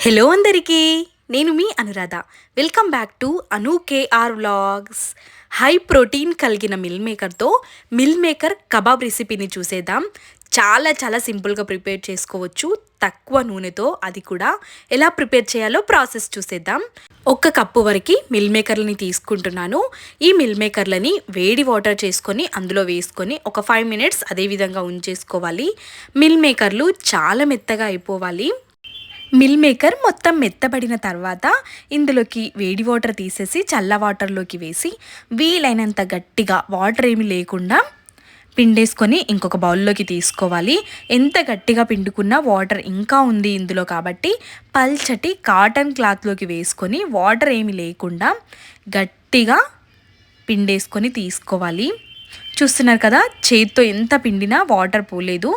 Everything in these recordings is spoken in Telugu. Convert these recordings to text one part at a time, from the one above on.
హలో అందరికీ, నేను మీ Anuradha. Welcome back to Anu KR vlogs. High protein కలిగిన మిల్ మేకర్ కబాబ్ రెసిపీని చూసేద్దాం. చాలా చాలా సింపుల్గా ప్రిపేర్ చేసుకోవచ్చు, తక్కువ నూనెతో. అది కూడా ఎలా ప్రిపేర్ చేయాలో ప్రాసెస్ చూసేద్దాం. 1 కప్పు వరకు మిల్ మేకర్లని తీసుకుంటున్నాను. ఈ మిల్ మేకర్లని వేడి వాటర్ చేసుకొని అందులో వేసుకొని ఒక 5 మినిట్స్ అదేవిధంగా ఉంచేసుకోవాలి. మిల్ మేకర్లు చాలా మెత్తగా అయిపోవాలి. మిల్ మేకర్ మొత్తం మెత్తబడిన తర్వాత ఇందులోకి వేడి వాటర్ తీసేసి చల్ల వాటర్లోకి వేసి వీలైనంత గట్టిగా, వాటర్ ఏమి లేకుండా పిండేసుకొని ఇంకొక బౌల్లోకి తీసుకోవాలి. ఎంత గట్టిగా పిండుకున్నా వాటర్ ఇంకా ఉంది ఇందులో, కాబట్టి పల్చటి కాటన్ క్లాత్లోకి వేసుకొని వాటర్ ఏమి లేకుండా గట్టిగా పిండేసుకొని తీసుకోవాలి. చూస్తున్నారు కదా, చేత్తో ఎంత పిండినా వాటర్ పోలేదు.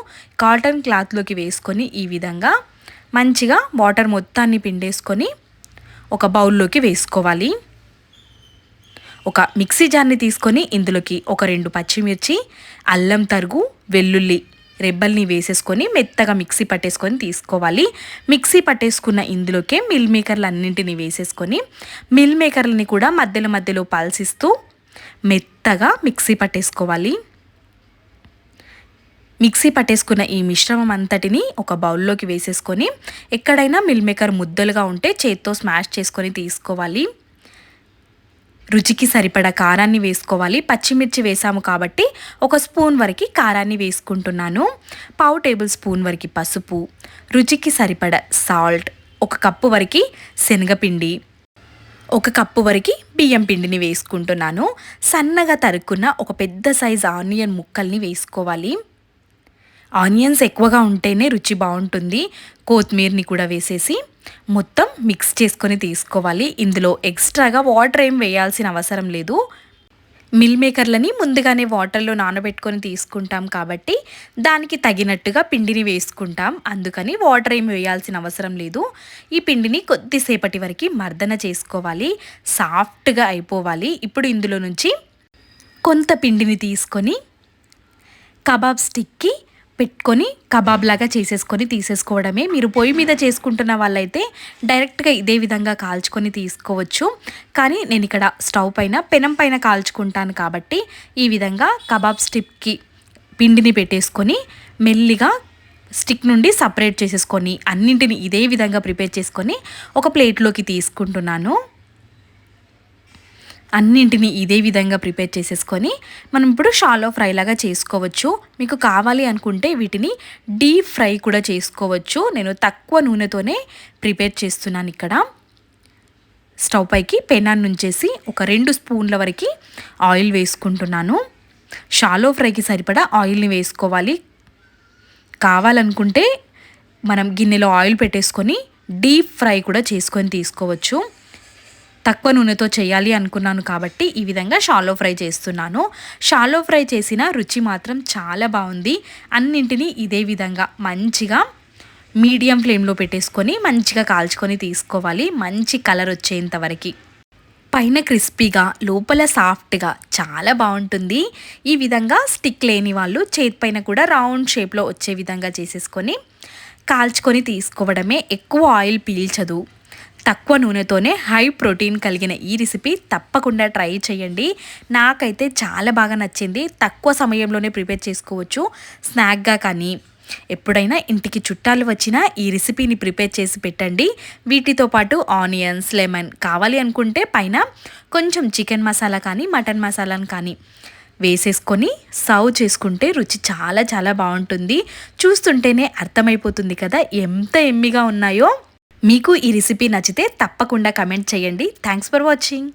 కాటన్ క్లాత్లోకి వేసుకొని ఈ విధంగా మంచిగా వాటర్ మొత్తాన్ని పిండేసుకొని ఒక బౌల్లోకి వేసుకోవాలి. ఒక మిక్సీ జార్ని తీసుకొని ఇందులోకి ఒక 2 పచ్చిమిర్చి, అల్లం తరుగు, వెల్లుల్లి రెబ్బల్ని వేసేసుకొని మెత్తగా మిక్సీ పట్టేసుకొని తీసుకోవాలి. మిక్సీ పట్టేసుకున్న ఇందులోకే మిల్ మేకర్లు అన్నింటినీ వేసేసుకొని మిల్ మేకర్లని కూడా మధ్యలో మధ్యలో పల్సిస్తూ మెత్తగా మిక్సీ పట్టేసుకోవాలి. మిక్సీ పట్టేసుకున్న ఈ మిశ్రమం అంతటిని ఒక బౌల్లోకి వేసేసుకొని ఎక్కడైనా మిల్ మేకర్ ముద్దలుగా ఉంటే చేత్తో స్మాష్ చేసుకొని తీసుకోవాలి. రుచికి సరిపడా కారాన్ని వేసుకోవాలి. పచ్చిమిర్చి వేసాము కాబట్టి 1 స్పూన్ వరకు కారాన్ని వేసుకుంటున్నాను. 1/2 టేబుల్ స్పూన్ వరకు పసుపు, రుచికి సరిపడా సాల్ట్, 1 కప్పు వరకు శనగపిండి, 1 కప్పు వరకు బియ్యం పిండిని వేసుకుంటున్నాను. సన్నగా తరుక్కున్న ఒక పెద్ద సైజ్ ఆనియన్ ముక్కల్ని వేసుకోవాలి. ఆనియన్స్ ఎక్కువగా ఉంటేనే రుచి బాగుంటుంది. కొత్తిమీరని కూడా వేసేసి మొత్తం మిక్స్ చేసుకొని తీసుకోవాలి. ఇందులో ఎక్స్ట్రాగా వాటర్ ఏం వేయాల్సిన అవసరం లేదు. మిల్ మేకర్లని ముందుగానే వాటర్లో నానబెట్టుకొని తీసుకుంటాం కాబట్టి దానికి తగినట్టుగా పిండిని వేసుకుంటాం. అందుకని వాటర్ ఏం వేయాల్సిన అవసరం లేదు. ఈ పిండిని కొద్దిసేపటి వరకు మర్దన చేసుకోవాలి. సాఫ్ట్గా అయిపోవాలి. ఇప్పుడు ఇందులో నుంచి కొంత పిండిని తీసుకొని కబాబ్ స్టిక్కి పెట్టుకొని కబాబ్ లాగా చేసేసుకొని తీసేసుకోవడమే. మీరు పొయ్యి మీద చేసుకుంటున్న వాళ్ళైతే డైరెక్ట్గా ఇదే విధంగా కాల్చుకొని తీసుకోవచ్చు. కానీ నేను ఇక్కడ స్టవ్ పైన పెనం పైన కాల్చుకుంటాను కాబట్టి ఈ విధంగా కబాబ్ స్టిక్కి పిండిని పెట్టేసుకొని మెల్లిగా స్టిక్ నుండి సపరేట్ చేసేసుకొని అన్నింటిని ఇదే విధంగా ప్రిపేర్ చేసుకొని ఒక ప్లేట్లోకి తీసుకుంటున్నాను. అన్నింటినీ ఇదే విధంగా ప్రిపేర్ చేసేసుకొని మనం ఇప్పుడు షాలో ఫ్రై లాగా చేసుకోవచ్చు. మీకు కావాలి అనుకుంటే వీటిని డీప్ ఫ్రై కూడా చేసుకోవచ్చు. నేను తక్కువ నూనెతోనే ప్రిపేర్ చేస్తున్నాను. ఇక్కడ స్టవ్ పైకి పెనాన్ని ఉంచేసి ఒక 2 స్పూన్ల వరకు ఆయిల్ వేసుకుంటున్నాను. షాలో ఫ్రైకి సరిపడా ఆయిల్ని వేసుకోవాలి. కావాలనుకుంటే మనం గిన్నెలో ఆయిల్ పెట్టేసుకొని డీప్ ఫ్రై కూడా చేసుకొని తీసుకోవచ్చు. తక్కువ నూనెతో చేయాలి అనుకున్నాను కాబట్టి ఈ విధంగా షాలో ఫ్రై చేస్తున్నాను. షాలో ఫ్రై చేసిన రుచి మాత్రం చాలా బాగుంది. అన్నింటినీ ఇదే విధంగా మంచిగా మీడియం ఫ్లేమ్లో పెట్టేసుకొని మంచిగా కాల్చుకొని తీసుకోవాలి. మంచి కలర్ వచ్చేంత వరకు. పైన క్రిస్పీగా లోపల సాఫ్ట్గా చాలా బాగుంటుంది. ఈ విధంగా స్టిక్ లేని వాళ్ళు చేతి పైన కూడా రౌండ్ షేప్లో వచ్చే విధంగా చేసేసుకొని కాల్చుకొని తీసుకోవడమే. ఎక్కువ ఆయిల్ పీల్చదు. తక్కువ నూనెతోనే హై ప్రోటీన్ కలిగిన ఈ రెసిపీ తప్పకుండా ట్రై చేయండి. నాకైతే చాలా బాగా నచ్చింది. తక్కువ సమయంలోనే ప్రిపేర్ చేసుకోవచ్చు. స్నాక్గా కానీ ఎప్పుడైనా ఇంటికి చుట్టాలు వచ్చినా ఈ రెసిపీని ప్రిపేర్ చేసి పెట్టండి. వీటితో పాటు ఆనియన్స్, లెమన్ కావాలి అనుకుంటే పైన కొంచెం చికెన్ మసాలా కానీ మటన్ మసాలాను కానీ వేసేసుకొని సర్వ్ చేసుకుంటే రుచి చాలా చాలా బాగుంటుంది. చూస్తుంటేనే అర్థమైపోతుంది కదా ఎంత ఎమ్మిగా ఉన్నాయో. మీకు ఈ రెసిపీ నచ్చితే తప్పకుండా కమెంట్ చేయండి. Thanks for watching.